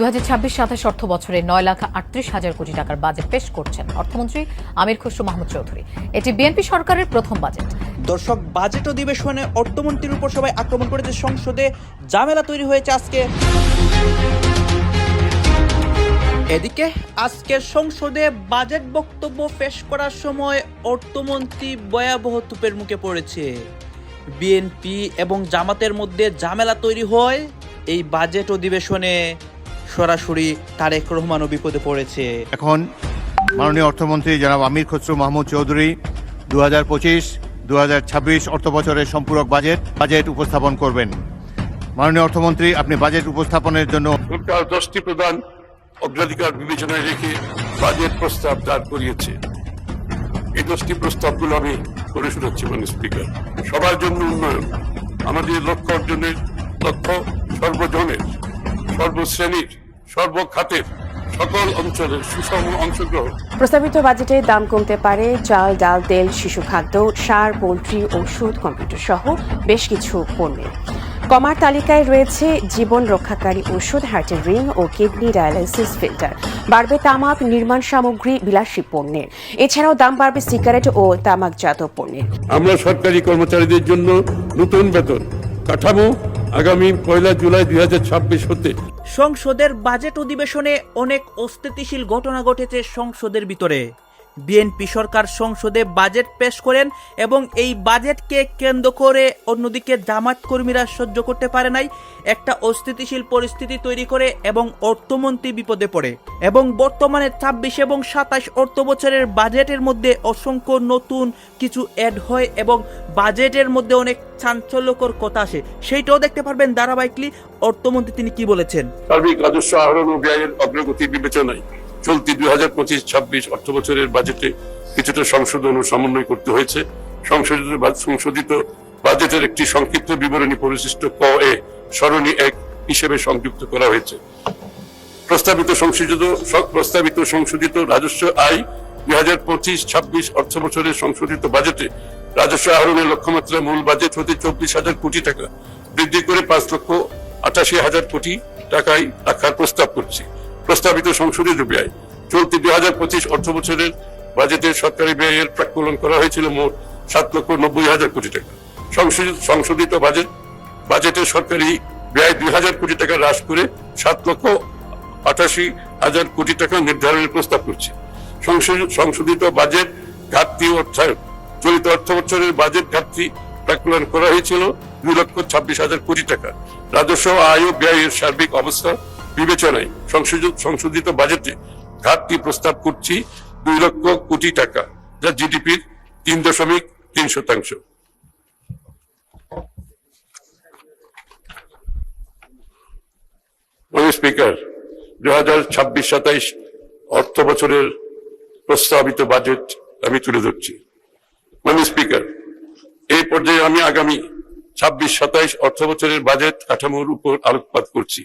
2026-27 অর্থ বছরে 9,38,000 কোটি টাকার বাজেট পেশ করছেন অর্থমন্ত্রী আমির খসরু মাহমুদ চৌধুরী। এটি বিএনপি সরকারের প্রথম বাজেট। দর্শক, বাজেট অধিবেশনে অর্থমন্ত্রীর উপর সবাই আক্রমণ করেছে, সংসদে ঝামেলা তৈরি হয়েছে আজকে। এদিকে আজকের সংসদে বাজেট বক্তব্য পেশ করার সময় অর্থমন্ত্রী ভয়াবহ তোপের মুখে পড়েছে। বিএনপি এবং জামাতের মধ্যে ঝামেলা তৈরি হয় এই বাজেট অধিবেশনে। সরাসরি তারেক রহমানও বিপদে পড়েছে। এখন মাননীয় অর্থমন্ত্রী জনাব আমির খসরু মাহমুদ চৌধুরী 2025-2026 অর্থ বছরের সম্পূরক বাজেট উপস্থাপন করবেন। মাননীয় অর্থমন্ত্রী, আপনি বাজেট উপস্থাপনের জন্য সরকার 10টি প্রধান অগ্রাধিকার বিবেচনায় রেখে বাজেট প্রস্তাব দাঁড় করিয়েছে। এই 10টি প্রস্তাবগুলো আমি করে শোনাচ্ছি। মাননীয় স্পিকার, সবার জন্য উন্নয়ন, আমাদের লক্ষ্য অর্জনের লক্ষ্য সর্বজনের, সর্বশ্রেণীর, সর্বখাতের, সকল অঞ্চলের সুষম অংশগ্রহণ। প্রস্তাবিত বাজেটে দাম কমতে পারে চাল, ডাল, তেল, শিশু খাদ্য, সার, পোল্ট্রি, ওষুধ, কম্পিউটার সহ বেশ কিছু পণ্যের। কমার তালিকায় রয়েছে জীবন রক্ষাকারী ওষুধ, হার্টের রিং ও কিডনি ডায়ালাইসিস ফিল্টার। বাড়বে তামাক, নির্মাণ সামগ্রী, বিলাসী পণ্যের। এছাড়াও দাম বাড়বে সিগারেট ও তামাকজাত পণ্যের। আমরা সরকারি কর্মচারীদের জন্য নতুন বেতন কাঠামো আগামী 1 জুলাই 2026 হতে। সংসদের বাজেট অধিবেশনে অনেক অস্থিতিশীল ঘটনা ঘটেছে সংসদের ভিতরে। বিএনপি সরকার সংসদে বাজেট পেশ করেন এবং এই বাজেটকে কেন্দ্র করে অন্যদিকে জামাত কর্মীরা সহ্য করতে পারে নাই, একটা অস্থিতিশীল পরিস্থিতি তৈরি করে এবং অর্থমন্ত্রী বিপদে পড়ে। এবং বর্তমানে 26 এবং 27 অর্থ বছরের বাজেটের মধ্যে অসংখ্য নতুন কিছু অ্যাড হয় এবং বাজেটের মধ্যে অনেক চাঞ্চল্যকর কথা আসে। সেইটাও দেখতে পারবেন ধারাবাহিকলি অর্থমন্ত্রী তিনি কি বলেছেন। সার্বিক রাজস্ব আহরণ ও ব্যয়ের অগ্রগতি বিবেচনায় চলতি 2025-26 অর্থ বছরের বাজেটে কিছুটা সংশোধন ও সমন্বয় করতে হয়েছে। সংশোধিত বাজেটের একটি সংক্ষিপ্ত বিবরণী পরিশিষ্ট ক এ সরণি 1 হিসেবে সংযুক্ত করা হয়েছে। প্রস্তাবিত সংশোধিত রাজস্ব আয় 2025-26 অর্থ বছরের সংশোধিত বাজেটে রাজস্ব আহরণের লক্ষ্যমাত্রা মূল বাজেট হতে 24,000 কোটি টাকা বৃদ্ধি করে 5,88,000 কোটি টাকায় রাখার প্রস্তাব করছি। প্রস্তাবিত সংশোধিত ব্যয় চলতি 2025 অর্থ বছরের বাজেটের সরকারি ব্যয়ের প্রাক্কলন করা হয়েছিল মোট 7,90,000 কোটি টাকা। সংশোধিত বাজেটের সরকারি ব্যয় 2,000 কোটি টাকা হ্রাস করে 7,88,000 কোটি টাকা নির্ধারণের প্রস্তাব করছি। সংশোধিত বাজেট ঘাটতি অর্থায়ন চলিত অর্থ বছরের বাজেট ঘাটতি প্রাক্কলন করা হয়েছিল 2,26,000 কোটি টাকা। রাজস্ব আয় ও ব্যয়ের সার্বিক অবস্থা বিবেচনায় সংশোধিত বাজেটে ঘাটতি প্রস্তাব করছি 2 লক্ষ কোটি টাকা, যা জিডিপির 3.3%। স্পিকার, 2026-27 অর্থ বছরের প্রস্তাবিত বাজেট আমি তুলে ধরছি। মাননীয় স্পিকার, এই পর্যায়ে আমি আগামী 26-27 অর্থ বছরের বাজেট কাঠামোর উপর আলোকপাত করছি।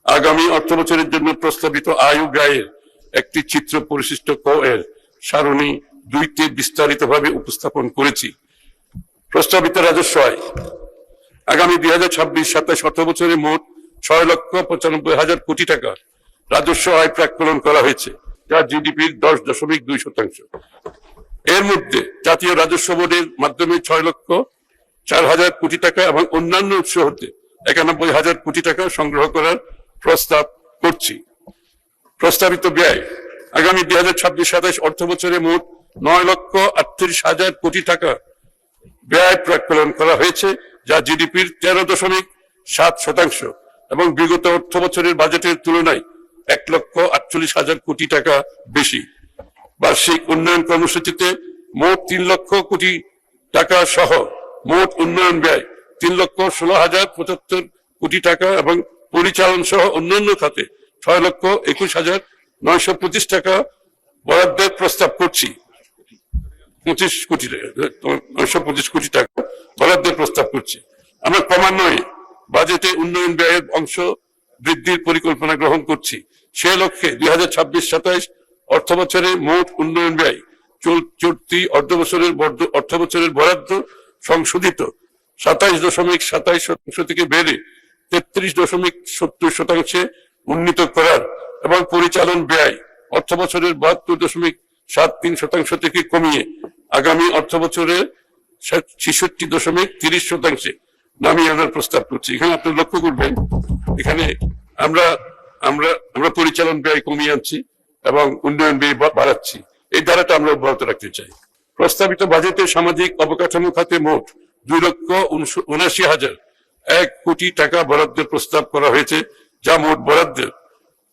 আগামী অর্থ বছরের জন্য প্রস্তাবিত আয় ও ব্যয়ের একটি চিত্র পরিশিষ্ট ক এর সারণী 2তে বিস্তারিতভাবে উপস্থাপন করেছি। প্রস্তাবিত রাজস্ব আয় আগামী 2026-27 অর্থ বছরে মোট 6,95,000 কোটি টাকা রাজস্ব আয় প্রাক্কলন করা হয়েছে, যা জিডিপির 10.2%। এর মধ্যে জাতীয় রাজস্ব বোর্ডের মাধ্যমে 6,04,000 কোটি টাকা এবং অন্যান্য উৎস হতে 91,000 কোটি টাকা সংগ্রহ করার প্রস্তাব করছি। প্রস্তাবিত ব্যয় আগামী 2026-27 অর্থ বছরে মোট 9,38,000 কোটি টাকা ব্যয় প্রাক্কলন করা হয়েছে, যা জিডিপির 13.7% এবং বিগত অর্থ বছরের বাজেটের তুলনায় 1,48,000 কোটি টাকা বেশি। বার্ষিক উন্নয়ন কর্মসূচিতে মোট 3 লক্ষ কোটি টাকা সহ মোট উন্নয়ন ব্যয় 3,16,075 কোটি টাকা এবং পরিচালন সহ অন্যান্য খাতে 6,21,925 টাকা বরাদ্দের প্রস্তাব করছি। 925 কোটি টাকা বরাদ্দের প্রস্তাব করছি। আমরা ক্রমান্বয়ে বাজেটে উন্নয়ন ব্যয়ের অংশ বৃদ্ধির পরিকল্পনা গ্রহণ করছি। সে লক্ষ্যে 2026-27 অর্থ বছরে মোট উন্নয়ন ব্যয় চলতি অর্থ বছরের বরাদ্দ সংশোধিত 27.27% থেকে বেড়ে 33.70% উন্নীত করার এবং পরিচালন ব্যয় অর্থ বছরের 72.73% থেকে কমিয়ে আগামী অর্থ বছরে 66.30% নামিয়ে আনার প্রস্তাব করছি। এখানে আপনি লক্ষ্য করবেন, এখানে আমরা পরিচালন ব্যয় কমিয়ে আনছি এবং উন্নয়ন ব্যয় বাড়াচ্ছি। এই ধারাটা আমরা অব্যাহত রাখতে চাই। প্রস্তাবিত বাজেটে সামাজিক অবকাঠামো খাতে মোট 2,79,001 কোটি টাকা বরাদ্দের প্রস্তাব করা হয়েছে, যা মোট বরাদ্দের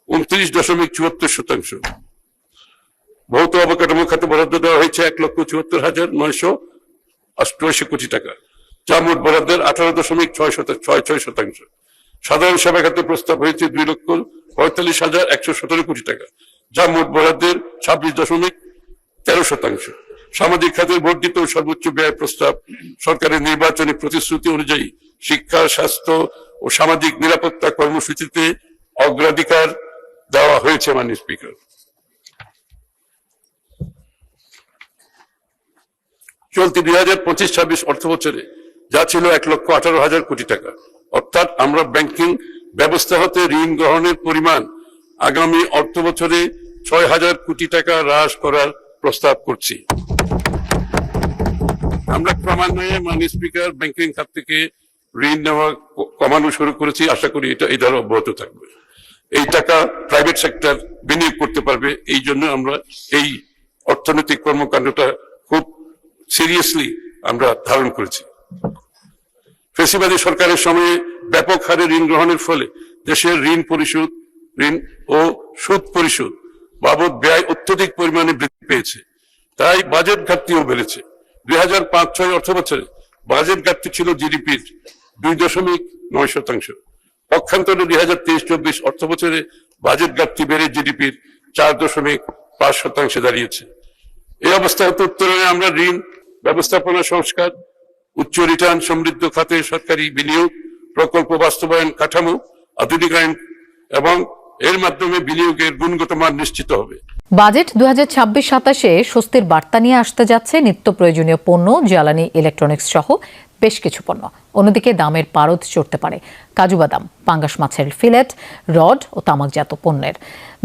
29.74%। ভৌত অবকাঠামো খাতে বরাদ্দ দেওয়া হয়েছে 1,74,988 কোটি টাকা, যা মোট বরাদ্দের 18.66%। সাধারণ সেবা খাতে প্রস্তাব হয়েছে 2,45,117 কোটি টাকা, যা মোট বরাদ্দের 26.13%। সামাজিক খাতের বর্ধিত সর্বোচ্চ ব্যয় প্রস্তাব সরকারের নির্বাচনী প্রতিশ্রুতি অনুযায়ী শিক্ষা, স্বাস্থ্য ও সামাজিক নিরাপত্তা কর্মসূচিতে অগ্রাধিকার দেওয়া হয়েছে। মাননীয় স্পিকার, চলতি 2025-26 অর্থ বছরে যা ছিল 1,18,000 কোটি টাকা, অর্থাৎ আমরা ব্যাংকিং ব্যবস্থা হতে ঋণ গ্রহণের পরিমাণ আগামী অর্থ বছরে 6,000 কোটি টাকা হ্রাস করার প্রস্তাব করছি। আমরা ক্রমান্বয়ে মাননীয় স্পিকার ব্যাংকিং খাত থেকে ঋণ নেওয়া কমানো শুরু করেছি। আশা করি এটা এই ধারা অব্যাহত থাকবে। এই টাকা প্রাইভেট সেক্টর বিনিয়োগ করতে পারবে। এই জন্য আমরা এই অর্থনৈতিক কর্মকাণ্ডটা খুব সিরিয়াসলি আমরা ধারণ করেছি। ফ্যাসিবাদী সরকারের সময়ে ব্যাপক হারে ঋণ গ্রহণের ফলে দেশের ঋণ ও সুদ পরিশোধ বাবদ ব্যয় অত্যধিক পরিমাণে বৃদ্ধি পেয়েছে, তাই বাজেট ঘাটতিও বেড়েছে। 2005-06 অর্থ বছরে বাজেট ঘাটতি ছিল জিডিপির 2.9%। পক্ষান্তরে 2023-24 অর্থ বছরে বাজেট ঘাটতি বেড়ে জিডিপির 4.5% দাঁড়িয়েছে। এই অবস্থা হতে উত্তরণে আমরা ঋণ ব্যবস্থাপনা সংস্কার, উচ্চ রিটার্ন সমৃদ্ধ খাতে সরকারি বিনিয়োগ, প্রকল্প বাস্তবায়ন কাঠামো আধুনিকায়ন এবং এর মাধ্যমে বিনিয়োগের গুণগত মান নিশ্চিত হবে। বাজেট 2026-27-এ স্বস্তির বার্তা নিয়ে আসতে যাচ্ছে নিত্য প্রয়োজনীয় পণ্য, জ্বালানি, ইলেকট্রনিক্স সহ বেশ কিছু পণ্য। অন্যদিকে দামের পারদ চড়তে পারে কাজু বাদাম, পাঙ্গাস মাছের ফিলেট, রড ও তামাকজাত পণ্যের।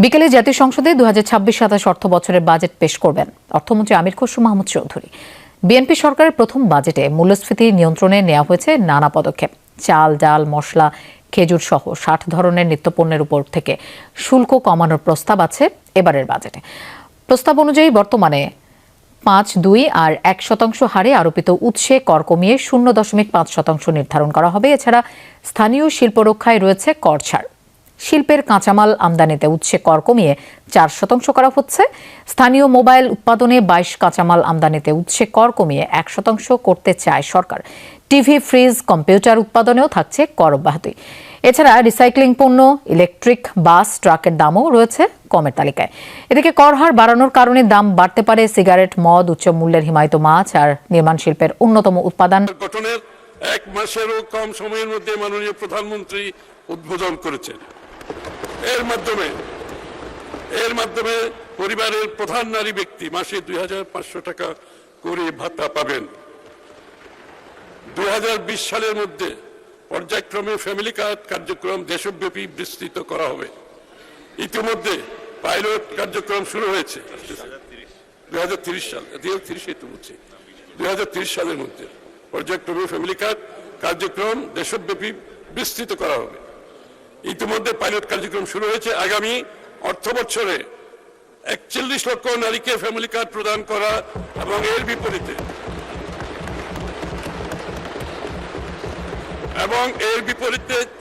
বিকেলে জাতীয় সংসদে 2026-27 অর্থ বছরের বাজেট পেশ করবেন অর্থমন্ত্রী আমির খসরু মাহমুদ চৌধুরী। বিএনপি সরকারের প্রথম বাজেটে মূল্যস্ফীতি নিয়ন্ত্রণে নেওয়া হয়েছে নানা পদক্ষেপ। চাল, ডাল, মশলা, খেজুর সহ 60 ধরনের নিত্যপণ্যের উপর থেকে শুল্ক কমানোর প্রস্তাব আছে এবারের বাজেটে। প্রস্তাব অনুযায়ী বর্তমানে 5, 2 আর 1% হারে আরোপিত উৎসে কর কমিয়ে 0.5% নির্ধারণ করা হবে। এছাড়া স্থানীয় শিল্প রক্ষায় রয়েছে কর ছাড়। শিল্পের কাঁচামাল আমদানিতে উৎসে কর কমিয়ে 4% করা হচ্ছে। স্থানীয় মোবাইল উৎপাদনে 22 কাঁচামাল আমদানিতে উৎসে কর কমিয়ে 1% করতে চায় সরকার। টিভি, ফ্রিজ, কম্পিউটার উৎপাদনেও থাকছে কর অব্যাহতি। এছাড়া রিসাইক্লিং পণ্য, ইলেকট্রিক বাস, ট্রাকের দামও রয়েছে কমের তালিকায়। এদিকে কর হার বাড়ানোর কারণে দাম বাড়তে পারে সিগারেট, মদ, উচ্চ মূল্যের হিমায়িত মাছ আর নির্মাণ শিল্পের অন্যতম উৎপাদন। গঠনের 1 মাসেরও কম সময়ের মধ্যে মাননীয় প্রধানমন্ত্রী উদ্বোধন করেছেন। এর মাধ্যমে পরিবারের প্রধান নারী ব্যক্তি মাসে 2,500 টাকা করে ভাতা পাবেন। 2020 সালের মধ্যে পর্যায়ক্রমে ফ্যামিলি কার্ড কার্যক্রম দেশব্যাপী বিস্তৃত করা হবে। ইতিমধ্যে পাইলট কার্যক্রম শুরু হয়েছে। 2030 সাল 2030 সালের মধ্যে পর্যায়ক্রমে ফ্যামিলি কার্ড কার্যক্রম দেশব্যাপী বিস্তৃত করা হবে। ইতিমধ্যে পাইলট কার্যক্রম শুরু হয়েছে। আগামী অর্থ বছরে 41 লক্ষ নারীকে ফ্যামিলি কার্ড প্রদান করা এবং এর বিপরীতে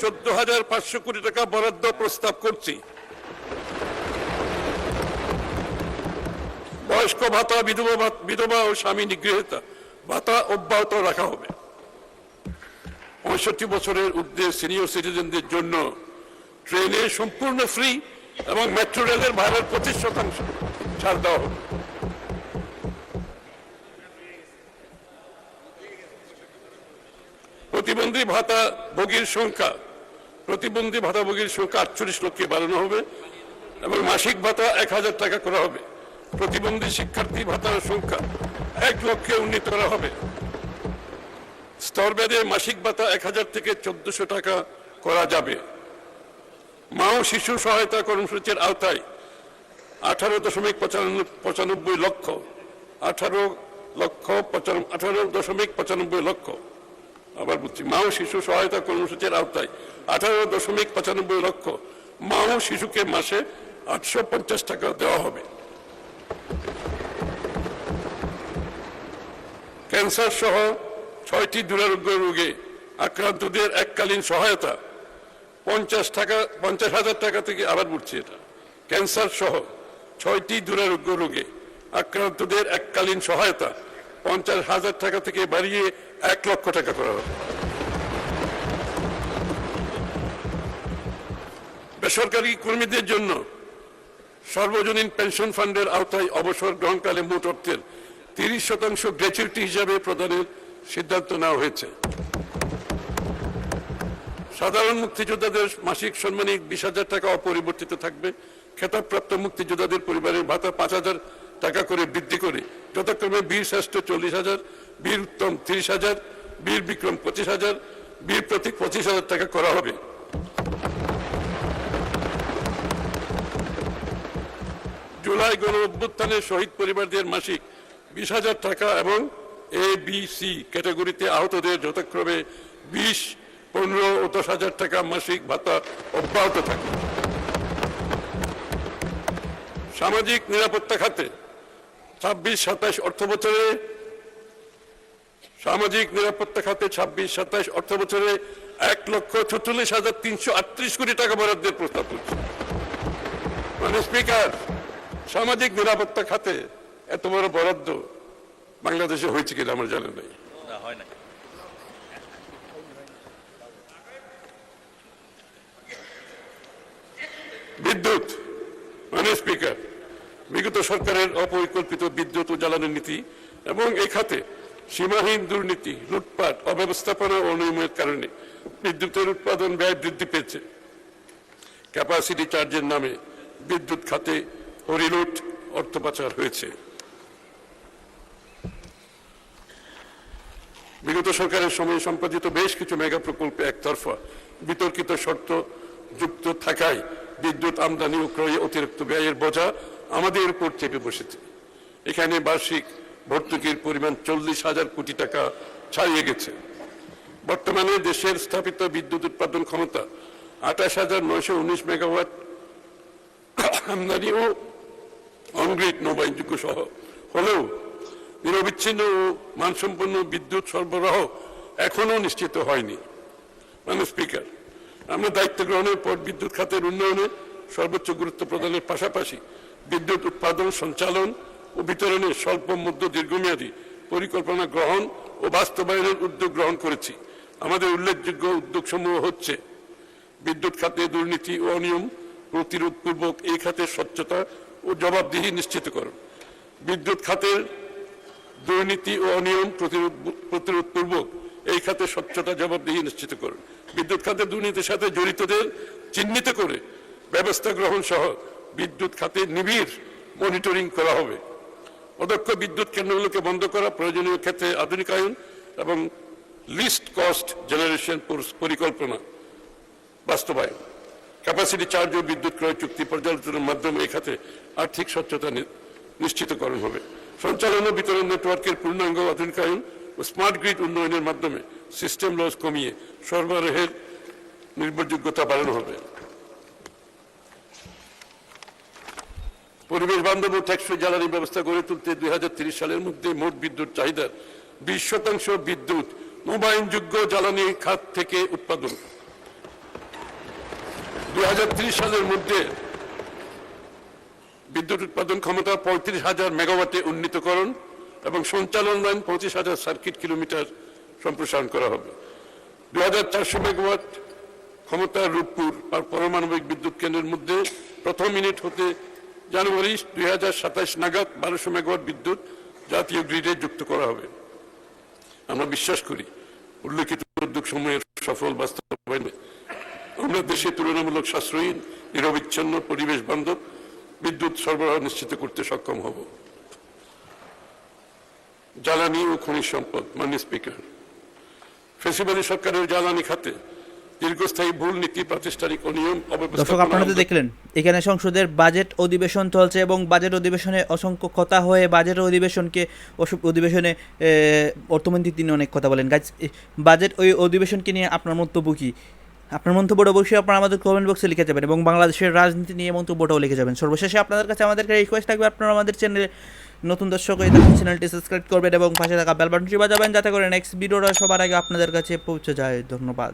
14,500 কোটি টাকা বরাদ্দ প্রস্তাব করছি। বয়স্ক ভাতা, বিধবা ও স্বামী নিগৃহীতা ভাতা অব্যাহত রাখা হবে। 65 বছরের ঊর্ধ্বে সিনিয়র সিটিজেনদের জন্য ট্রেনে সম্পূর্ণ ফ্রি এবং মেট্রো রেলের ভাড়ার 25% ছাড় দেওয়া হবে। প্রতিবন্ধী ভাতাভোগীর সংখ্যা 48 লক্ষে বাড়ানো হবে এবং মাসিক ভাতা 1,000 টাকা করা হবে। প্রতিবন্ধী শিক্ষার্থী ভাতার সংখ্যা 1 লক্ষে উন্নীত করা হবে। স্তরভেদে মাসিক ভাতা 1,000 থেকে 1,400 টাকা করা যাবে। মা ও শিশু সহায়তা কর্মসূচির আওতায় 18.95 লক্ষ 18.95 লক্ষ, আবার বলছি, মা ও শিশু সহায়তা কর্মসূচির আওতায় 18.95 লক্ষ মা ও শিশুকে মাসে 850 টাকা দেওয়া হবে। ক্যান্সার সহ 6টি দুরারোগ্য রোগে আক্রান্তদের এককালীন সহায়তা 50,000 টাকা থেকে, আবার বলছি, এটা ক্যান্সার সহ 6টি দুরারোগ্য রোগে আক্রান্তদের এককালীন সহায়তা 50,000 টাকা থেকে বাড়িয়ে 1 লক্ষ টাকা করা হবে। বেসরকারি কর্মীদের জন্য সর্বজনীন পেনশন ফান্ডের আওতায় অবসর গ্রহণকালে মোট অর্থের 30% গ্র্যাচুইটি হিসাবে প্রদানের সিদ্ধান্ত নেওয়া হয়েছে। সাধারণ মুক্তিযোদ্ধাদের মাসিক সম্মানিক 20,000 টাকা অপরিবর্তিত থাকবে। খেতাবপ্রাপ্ত মুক্তিযোদ্ধাদের পরিবারের ভাতা 5,000 টাকা করে বৃদ্ধি করে যথাক্রমে বীর শ্রেষ্ঠ 40,000, বীর উত্তম 30,000, বীর বিক্রম 25,000, বীর প্রতীক 25,000 টাকা করা হবে। জুলাই গণ অভ্যুত্থানের শহীদ পরিবারদের মাসিক 20,000 টাকা এবং ABC ক্যাটাগরিতে আহতদের যথাক্রমে 20, 15 ও 10,000 টাকা মাসিক ভাতা অব্যাহত থাকবে। সামাজিক নিরাপত্তা খাতে 26-27 অর্থ বছরে সামাজিক নিরাপত্তা খাতে 26-27 অর্থ বছরে 1,46,338 কোটি টাকা বরাদ্দের প্রস্তাব করছে। মানে স্পিকার, সামাজিক নিরাপত্তা খাতে এত বড় বরাদ্দ বাংলাদেশে হয়েছে কিনা আমার জানা নেই। বিদ্যুৎ, মানে স্পিকার, বিগত সরকারের অপরিকল্পিত বিদ্যুৎ ও জ্বালানি নীতি এবং এই খাতে সীমাহীন দুর্নীতি, লুটপাট, অব্যবস্থাপনা ও অনিয়মের কারণে বিদ্যুতের উৎপাদন ব্যয় বৃদ্ধি পেয়েছে। ক্যাপাসিটি চার্জের নামে বিদ্যুৎ খাতে হরিলুট, অর্থ পাচার হয়েছে। বিগত সরকারের সময়ে সম্পাদিত বেশ কিছু মেগা প্রকল্পে একতরফা বিতর্কিত শর্ত যুক্ত থাকায় বিদ্যুৎ আমদানি ও ক্রয়ে অতিরিক্ত ব্যয়ের বোঝা আমাদের উপর চেপে বসেছে। এখানে বার্ষিক ভর্তুকির পরিমাণ 40,000 কোটি টাকা ছাড়িয়ে গেছে। বর্তমানে দেশের স্থাপিত বিদ্যুৎ উৎপাদন ক্ষমতা 28,919 মেগাওয়াট, আমদানি ও অনগ্রিড নবায়নযোগ্য সহ হলেও নিরবিচ্ছিন্ন ও মানসম্পন্ন বিদ্যুৎ সরবরাহ এখনো নিশ্চিত হয়নি। মানে স্পিকার, আমরা দায়িত্ব গ্রহণের পর বিদ্যুৎ খাতের উন্নয়নে সর্বোচ্চ গুরুত্ব প্রদানের পাশাপাশি বিদ্যুৎ উৎপাদন, সঞ্চালন ও বিতরণের স্বল্প মধ্য দীর্ঘমেয়াদী পরিকল্পনা গ্রহণ ও বাস্তবায়নের উদ্যোগ গ্রহণ করেছি। আমাদের উল্লেখযোগ্য উদ্যোগসমূহ হচ্ছে: বিদ্যুৎ খাতে দুর্নীতি ও অনিয়ম প্রতিরোধপূর্বক এই খাতের স্বচ্ছতা ও জবাবদিহি নিশ্চিতকরণ, বিদ্যুৎ খাতের দুর্নীতি ও অনিয়ম প্রতিরোধপূর্বক এই খাতে স্বচ্ছতা, জবাবদিহি নিশ্চিতকরণ, বিদ্যুৎ খাতে দুর্নীতির সাথে জড়িতদের চিহ্নিত করে ব্যবস্থা গ্রহণ সহ বিদ্যুৎ খাতে নিবিড় মনিটরিং করা হবে। অদক্ষ বিদ্যুৎ কেন্দ্রগুলোকে বন্ধ করা, প্রয়োজনীয় ক্ষেত্রে আধুনিকায়ন এবং লিস্ট কস্ট জেনারেশন পরিকল্পনা বাস্তবায়ন, ক্যাপাসিটি চার্জ ও বিদ্যুৎ ক্রয় চুক্তি পর্যালোচনার মাধ্যমে এই খাতে আর্থিক স্বচ্ছতা নিশ্চিতকরণ হবে। সঞ্চালন ও বিতরণ নেটওয়ার্কের পূর্ণাঙ্গ আধুনিকায়ন ও স্মার্ট গ্রিড উন্নয়নের মাধ্যমে সিস্টেম লস কমিয়ে সরবরাহের নির্ভরযোগ্যতা বাড়ানো হবে। পরিবেশ বান্ধব ও টেকসই জ্বালানি ব্যবস্থা গড়ে তুলতে 2030 সালের মধ্যে মোট বিদ্যুৎ চাহিদার 20% বিদ্যুৎ নবায়নযোগ্য জ্বালানি খাত থেকে উৎপাদন, 2030 সালের মধ্যে বিদ্যুৎ উৎপাদন ক্ষমতা 35,000 মেগাওয়াটে উন্নীতকরণ এবং সঞ্চালন লাইন 25,000 সার্কিট কিলোমিটার সম্প্রসারণ করা হবে। 2,400 মেগাওয়াট ক্ষমতার রূপপুর পারমাণবিক বিদ্যুৎ কেন্দ্রের মধ্যে প্রথম ইউনিট হতে জানুয়ারি 2027 নাগাদ 1200 মেগাওয়াট বিদ্যুৎ জাতীয় গ্রিডে যুক্ত করা হবে। আমরা বিশ্বাস করি উল্লেখিত উদ্যোগ সমূহের সফল বাস্তবায়নে আমরা দেশে তুলনামূলক সাশ্রয়ী, নিরবিচ্ছিন্ন, পরিবেশ বান্ধব বিদ্যুৎ সরবরাহ নিশ্চিত করতে সক্ষম হব। জ্বালানি ও খনিজ সম্পদ, মাননীয় স্পিকার, ফ্যাসিবাদী সরকারের জ্বালানি খাতে দীর্ঘস্থায়ী ভুল নীতি, প্রাতিষ্ঠানিক ও নিয়ম দর্শক, আপনারা তো দেখলেন এখানে সংসদের বাজেট অধিবেশন চলছে এবং বাজেট অধিবেশনে অসংখ্য কথা হয়ে বাজেট অধিবেশনে অর্থমন্ত্রী তিনি অনেক কথা বলেন। গাইজ, বাজেট ওই অধিবেশনকে নিয়ে আপনার মন্তব্য কি? আপনার মন্তব্যটা অবশ্যই আপনারা আমাদের কমেন্ট বক্সে লিখে যাবেন এবং বাংলাদেশের রাজনীতি নিয়ে মন্তব্যটাও লিখে যাবেন। সর্বশেষে আপনাদের কাছে আমাদেরকে রিকোয়েস্ট থাকবে, আপনারা আমাদের চ্যানেলে নতুন দর্শক হয়ে থাকুন, চ্যানেলটি সাবস্ক্রাইব করবেন এবং পাশে থাকা বেল বাটনটি বাজাবেন যাতে করে নেক্সট ভিডিওটা সবার আগে আপনাদের কাছে পৌঁছে যায়। ধন্যবাদ।